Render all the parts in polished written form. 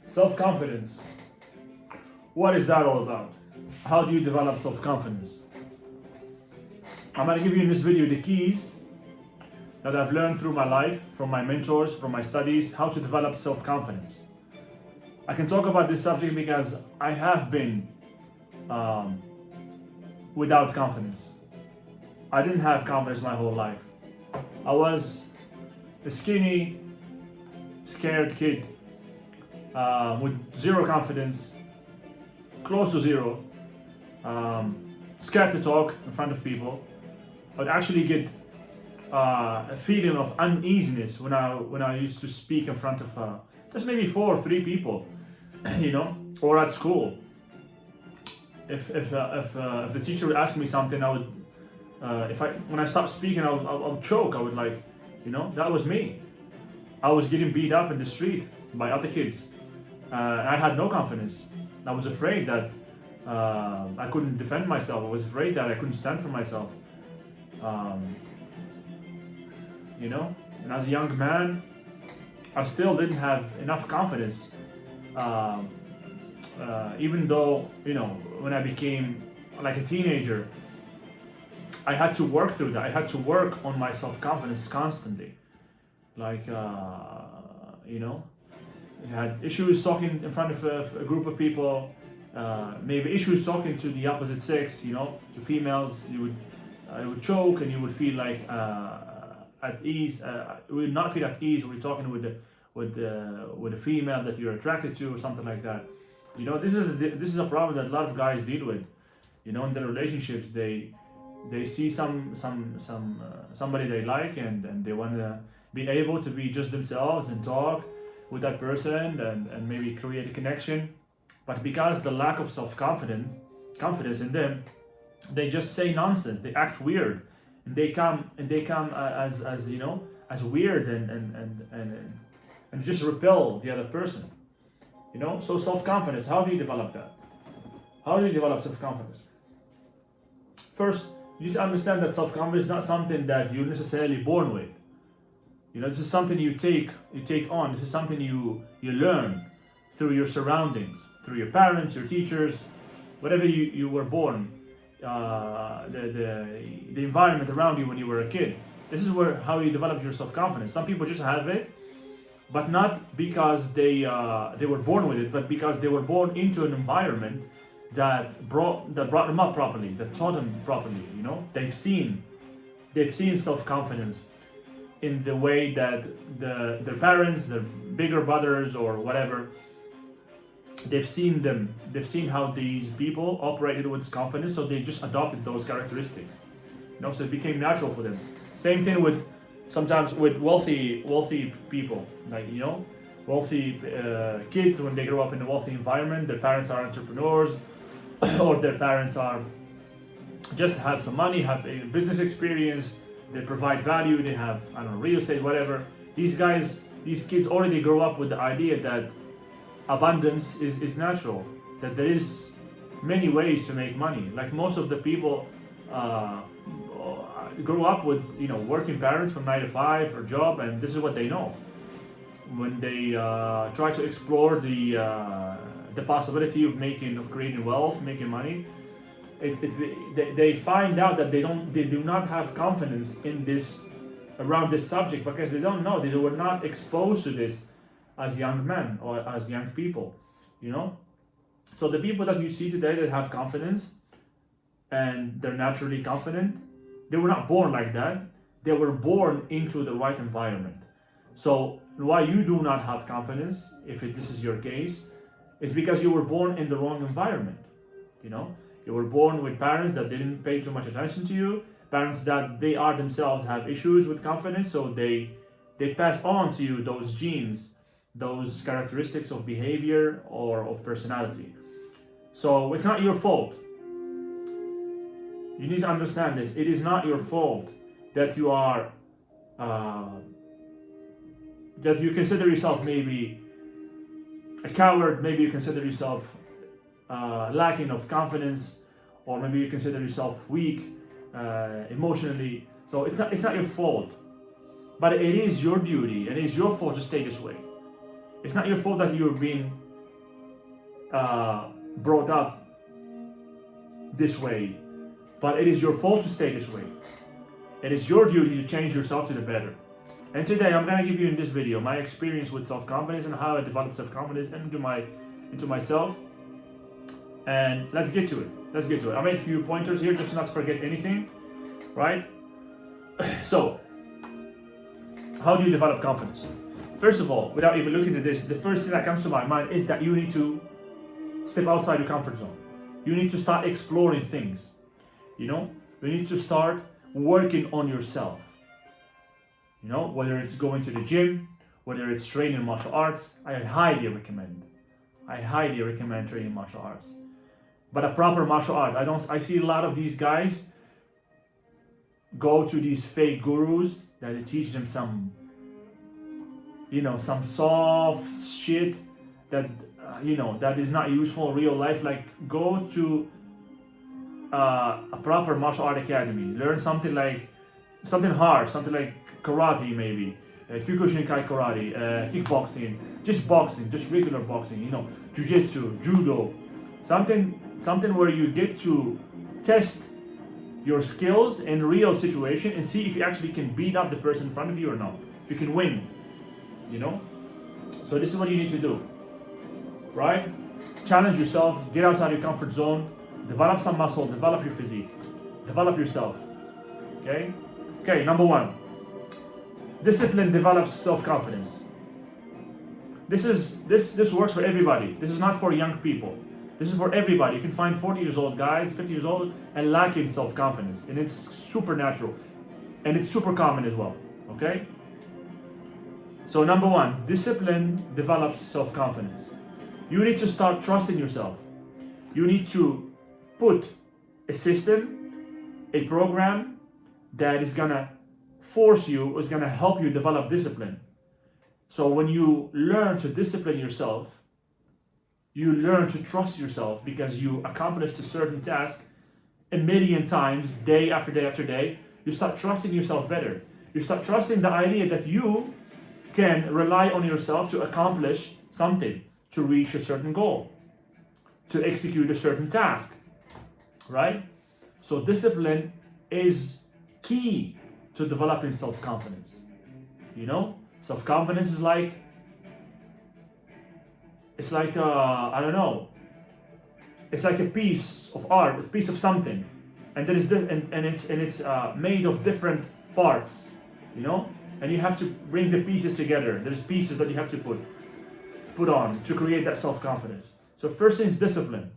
Self-confidence. What is that all about? How do you develop self-confidence? I'm going to give you in this video the keys that I've learned through my life, from my mentors, from my studies, how to develop self-confidence. I can talk about this subject because I have been without confidence. I didn't have confidence my whole life. I was a skinny, scared kid with zero confidence, close to zero, scared to talk in front of people. I'd actually get a feeling of uneasiness when I used to speak in front of just maybe 4 or 3 people, or at school. If the teacher would ask me something, I would when I stopped speaking, I'll choke. I would that was me. I was getting beat up in the street by other kids. I had no confidence. I was afraid that I couldn't defend myself. I was afraid that I couldn't stand for myself. And as a young man, I still didn't have enough confidence. Even though, when I became like a teenager, I had to work through that. I had to work on my self-confidence constantly. I had issues talking in front of a group of people, maybe issues talking to the opposite sex, to females. You would choke and you would feel like at ease. You would not feel at ease when you're talking with a female that you're attracted to or something like that. This is a problem that a lot of guys deal with. In their relationships, they see somebody they like and they want to be able to be just themselves and talk with that person and maybe create a connection. But because the lack of confidence in them, they just say nonsense. They act weird, and they come as weird and just repel the other person. So self-confidence. How do you develop that? How do you develop self-confidence? First, you just understand that self-confidence is not something that you're necessarily born with. This is something you take on. This is something you learn through your surroundings, through your parents, your teachers, whatever you were born, the environment around you when you were a kid. This is how you develop your self-confidence. Some people just have it, but not because they were born with it, but because they were born into an environment that brought them up properly, that taught them properly. They've seen self-confidence in the way that their parents, their bigger brothers or whatever, they've seen how these people operated with confidence, so they just adopted those characteristics. So it became natural for them. Same thing sometimes with wealthy people, wealthy kids. When they grow up in a wealthy environment, their parents are entrepreneurs, or their parents just have some money, have a business experience, they provide value, they have, real estate, whatever. These kids already grow up with the idea that abundance is natural, that there is many ways to make money. Like most of the people grow up with, working parents from 9 to 5 or job, and this is what they know. When they try to explore the possibility of creating wealth, making money, they find out that they do not have confidence around this subject, because they don't know. They were not exposed to this as young men or as young people, So the people that you see today that have confidence and they're naturally confident, they were not born like that. They were born into the right environment. So why you do not have confidence, if this is your case, is because you were born in the wrong environment. You were born with parents that didn't pay too much attention to you, parents that they are themselves have issues with confidence, so they pass on to you those genes, those characteristics of behavior or of personality. So it's not your fault. You need to understand this. It is not your fault that you are that you consider yourself maybe a coward, maybe you consider yourself lacking of confidence, or maybe you consider yourself weak emotionally. So it's not your fault, but it is your duty, and it is your fault to stay this way. It's not your fault that you're being brought up this way, but it is your fault to stay this way. It is your duty to change yourself to the better. And today I'm gonna give you in this video my experience with self-confidence and how I developed self-confidence into myself. And let's get to it. I made a few pointers here just not to forget anything, right? So, how do you develop confidence? First of all, without even looking at this, the first thing that comes to my mind is that you need to step outside your comfort zone. You need to start exploring things. You know, you need to start working on yourself. You know, whether it's going to the gym, whether it's training martial arts, I highly recommend training martial arts. But a proper martial art, I see a lot of these guys go to these fake gurus that they teach them some soft shit that that is not useful in real life. Like, go to a proper martial art academy, learn something hard, something like karate, maybe Kyokushinkai karate, kickboxing, just boxing, just regular boxing, jiu-jitsu, judo, something where you get to test your skills in real situation and see if you actually can beat up the person in front of you or not, if you can win, So this is what you need to do, right? Challenge yourself, get outside your comfort zone, develop some muscle, develop your physique, develop yourself, okay? Okay, number one, discipline develops self-confidence. This works for everybody. This is not for young people. This is for everybody. You can find 40 years old guys, 50 years old, and lacking self-confidence. And it's supernatural. And it's super common as well, okay? So number one, discipline develops self-confidence. You need to start trusting yourself. You need to put a system, a program that is gonna force you, is gonna help you develop discipline. So when you learn to discipline yourself, you learn to trust yourself because you accomplished a certain task a million times, day after day after day. You start trusting yourself better. You start trusting the idea that you can rely on yourself to accomplish something, to reach a certain goal, to execute a certain task, right? So discipline is key to developing self-confidence. Self-confidence is like, it's like it's like a piece of art, a piece of something, and that is it's made of different parts, and you have to bring the pieces together. There's pieces that you have to put on to create that self-confidence. So first thing is discipline.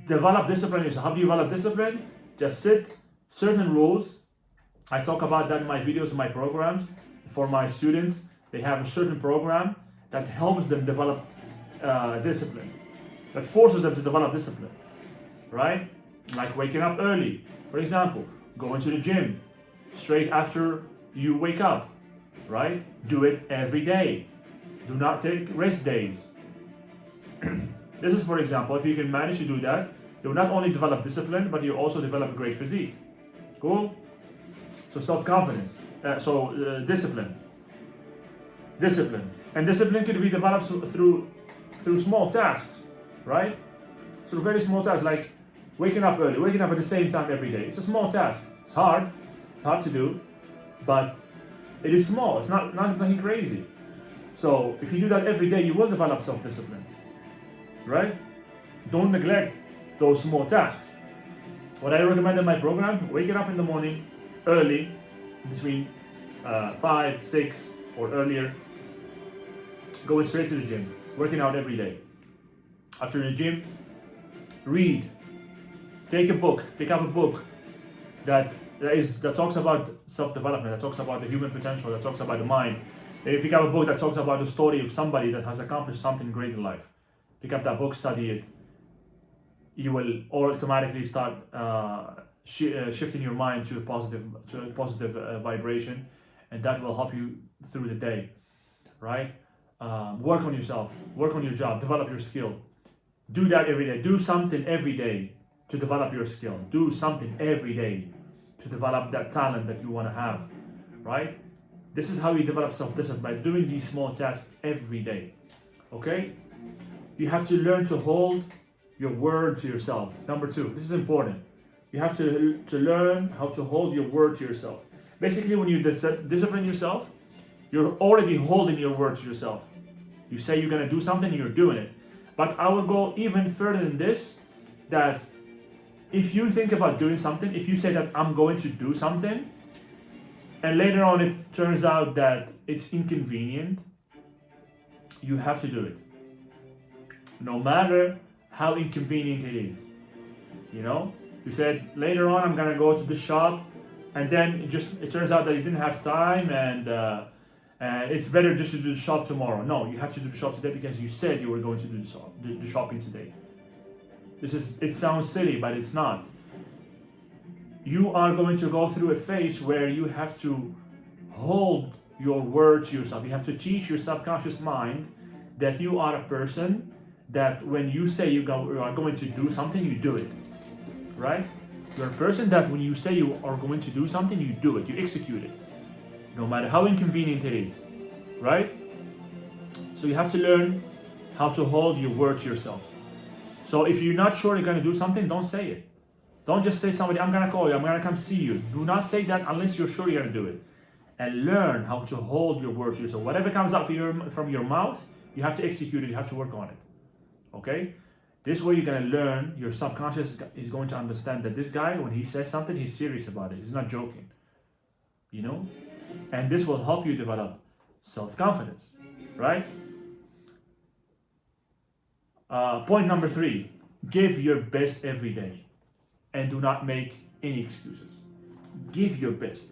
Develop discipline yourself. How do you develop discipline? Just set certain rules. I talk about that in my videos, in my programs. For my students, they have a certain program that helps them develop discipline, that forces them to develop discipline, right? Like waking up early, for example, going to the gym straight after you wake up, right? Do it every day. Do not take rest days. This is, for example, if you can manage to do that, you'll not only develop discipline, but you also develop a great physique. Cool? So self-confidence, discipline. And discipline could be developed through small tasks, right? So very small tasks like waking up early, waking up at the same time every day. It's a small task. It's hard to do, but it is small. It's not nothing crazy. So if you do that every day, you will develop self-discipline, right? Don't neglect those small tasks. What I recommend in my program, waking up in the morning early, between 5, 6 or earlier, going straight to the gym, working out every day. After the gym, read, pick up a book that talks about self-development, that talks about the human potential, that talks about the mind. Pick up a book that talks about the story of somebody that has accomplished something great in life. Pick up that book, study it. You will automatically start shifting your mind to a positive vibration, and that will help you through the day, right? Work on yourself, work on your job, develop your skill. Do that every day. Do something every day to develop your skill. Do something every day to develop that talent that you want to have, right? This is how you develop self-discipline, by doing these small tasks every day, okay? You have to learn to hold your word to yourself. Number 2, this is important. You have to learn how to hold your word to yourself. Basically, when you discipline yourself, you're already holding your word to yourself. You say you're going to do something, you're doing it. But I will go even further than this, that if you think about doing something, if you say that I'm going to do something, and later on it turns out that it's inconvenient, you have to do it. No matter how inconvenient it is. You know? You said, later on I'm going to go to the shop, and then it turns out that you didn't have time, and it's better just to do the shop tomorrow. No, you have to do the shop today because you said you were going to do the shopping today. It sounds silly, but it's not. You are going to go through a phase where you have to hold your word to yourself. You have to teach your subconscious mind that you are a person that when you say you are going to do something, you do it. Right? You're a person that when you say you are going to do something, you do it. You execute it. No matter how inconvenient it is. Right? So you have to learn how to hold your word to yourself. So if you're not sure you're going to do something, don't say it. Don't just say to somebody, I'm going to call you, I'm going to come see you. Do not say that unless you're sure you're going to do it. And learn how to hold your word to yourself. Whatever comes out from your mouth, you have to execute it, you have to work on it. Okay? This way you're going to learn, your subconscious is going to understand that this guy, when he says something, he's serious about it. He's not joking. You know? And this will help you develop self-confidence. Right? Point number 3, give your best every day and do not make any excuses. Give your best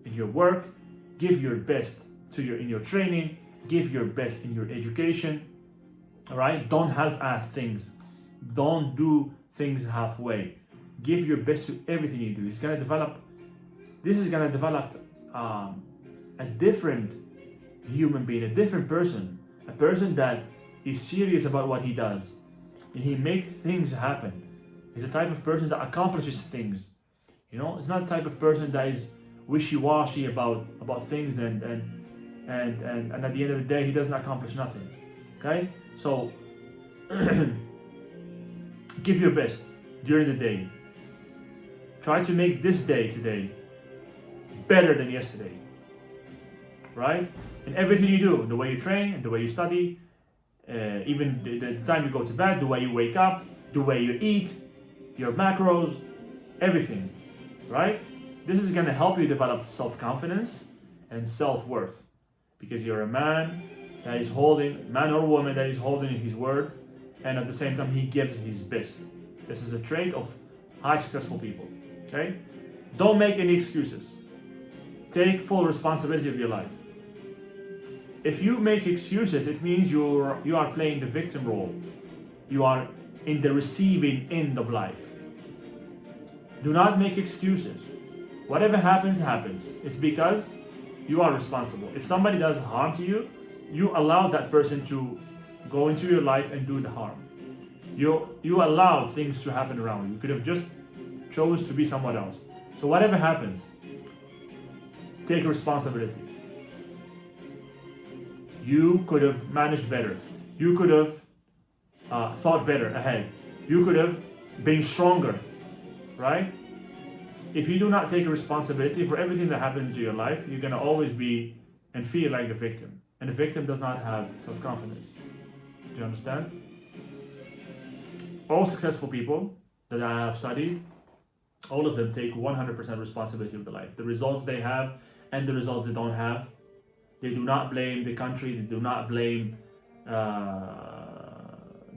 in your work, give your best in your training, give your best in your education. All right? Don't half-ass things. Don't do things halfway. Give your best to everything you do. This is going to develop a different human being, a different person, a person that is serious about what he does, and he makes things happen. He's the type of person that accomplishes things. You know, it's not the type of person that is wishy-washy about things and at the end of the day he doesn't accomplish nothing. Okay? So give your best during the day. Try to make this day today better than yesterday. Right? In everything you do, the way you train and the way you study, even the time you go to bed, the way you wake up, the way you eat, your macros, everything, right? This is going to help you develop self-confidence and self-worth because you're a man or woman that is holding his word, and at the same time he gives his best. This is a trait of high successful people, okay? Don't make any excuses. Take full responsibility of your life. If you make excuses, it means you are playing the victim role. You are in the receiving end of life. Do not make excuses. Whatever happens, happens. It's because you are responsible. If somebody does harm to you, you allow that person to go into your life and do the harm. You allow things to happen around you. You could have just chose to be someone else. So whatever happens, take responsibility. You could have managed better. You could have thought better ahead. You could have been stronger, right? If you do not take responsibility for everything that happens to your life, you're going to always be and feel like the victim. And the victim does not have self-confidence. Do you understand? All successful people that I have studied, all of them take 100% responsibility of their life. The results they have and the results they don't have. They do not blame the country. They do not blame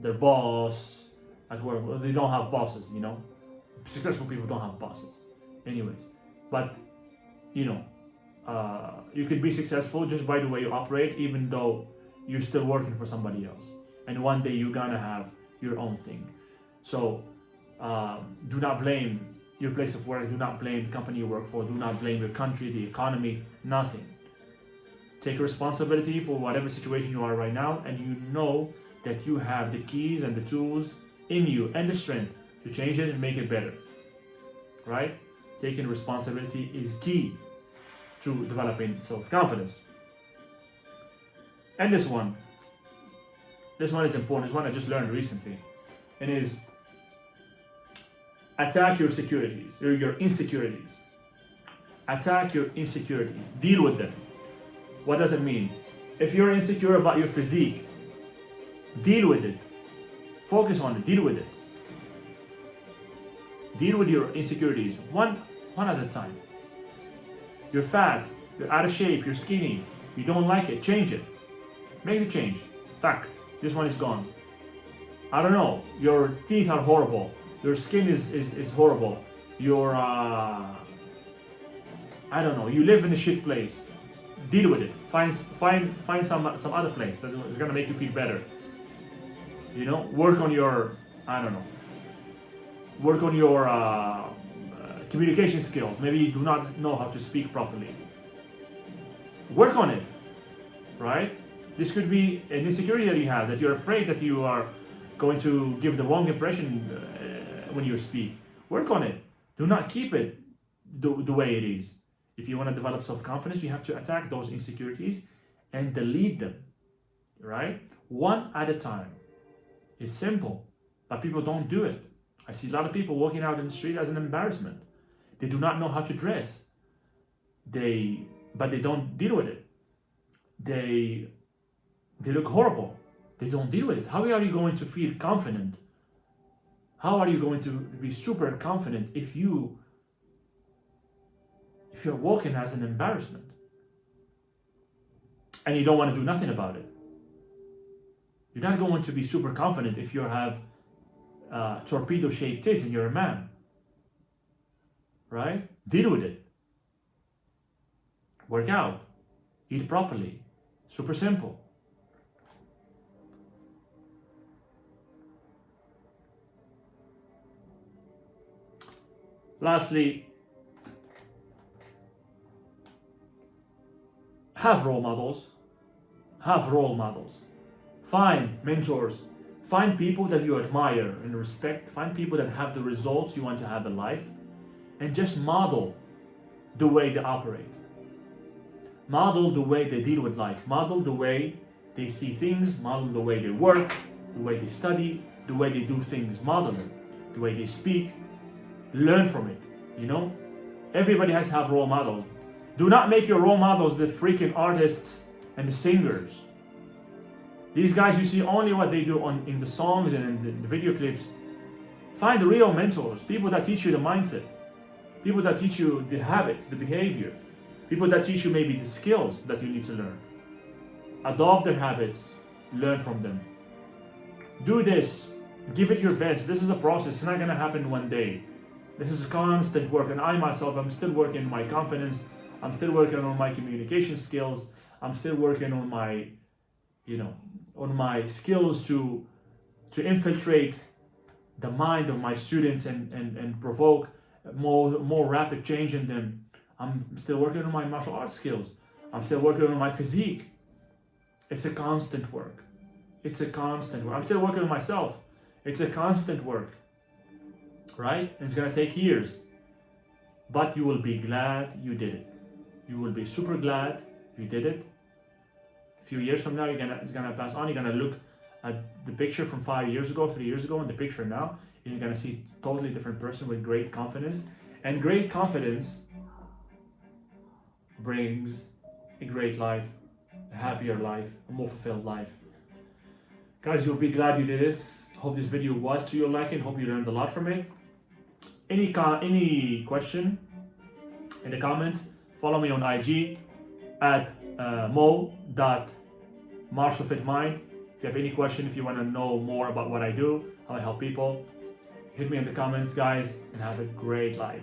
their boss at work. Well, they don't have bosses, you know. Successful people don't have bosses. Anyways, but, you know, you could be successful just by the way you operate, even though you're still working for somebody else. And one day you're gonna have your own thing. So do not blame your place of work. Do not blame the company you work for. Do not blame your country, the economy, nothing. Take responsibility for whatever situation you are right now, and you know that you have the keys and the tools in you and the strength to change it and make it better. Right? Taking responsibility is key to developing self-confidence. And this one, This one is important. This one I just learned recently. It is attack your securities or your insecurities. Attack your insecurities. Deal with them. What does it mean? If you're insecure about your physique, deal with it. Focus on it. Deal with it. Deal with your insecurities one at a time. You're fat. You're out of shape. You're skinny. You don't like it. Change it. Make the change. Tack. This one is gone. I don't know. Your teeth are horrible. Your skin is horrible. Your I don't know. You live in a shit place. Deal with it. Find some other place that is gonna make you feel better. You know, work on your work on your communication skills. Maybe you do not know how to speak properly. Work on it, right? This could be an insecurity that you have, that you're afraid that you are going to give the wrong impression when you speak. Work on it. Do not keep it the way it is. If you want to develop self-confidence, you have to attack those insecurities and delete them, right? One at a time. It's simple, but people don't do it. I see a lot of people walking out in the street as an embarrassment. They do not know how to dress. But they don't deal with it. They look horrible. They don't deal with it. How are you going to feel confident? How are you going to be super confident if you're walking as an embarrassment and you don't want to do nothing about it? You're not going to be super confident if you have torpedo-shaped tits and you're a man, right? Deal with it. Work out. Eat properly. Super simple. Lastly, have role models. Have role models. Find mentors. Find people that you admire and respect. Find people that have the results you want to have in life. And just model the way they operate. Model the way they deal with life. Model the way they see things. Model the way they work. The way they study. The way they do things. Model it. The way they speak. Learn from it. You know? Everybody has to have role models. Do not make your role models the freaking artists and the singers. These guys, you see only what they do in the songs and in the video clips. Find the real mentors. People that teach you the mindset. People that teach you the habits, the behavior. People that teach you maybe the skills that you need to learn. Adopt their habits. Learn from them. Do this. Give it your best. This is a process. It's not going to happen one day. This is a constant work. And I myself, I'm still working on my confidence. I'm still working on my communication skills. I'm still working on my, on my skills to infiltrate the mind of my students and provoke more rapid change in them. I'm still working on my martial arts skills. I'm still working on my physique. It's a constant work. It's a constant work. I'm still working on myself. It's a constant work, right? It's gonna take years, but you will be glad you did it. You will be super glad you did it. A few years from now, it's gonna pass on. You're gonna look at the picture from 5 years ago, 3 years ago, and the picture now, and you're gonna see a totally different person with great confidence. And great confidence brings a great life, a happier life, a more fulfilled life. Guys, you'll be glad you did it. Hope this video was to your liking. Hope you learned a lot from it. Any question in the comments, follow me on IG at mo.martialfitmind. If you have any question, if you want to know more about what I do, how I help people, hit me in the comments, guys, and have a great life.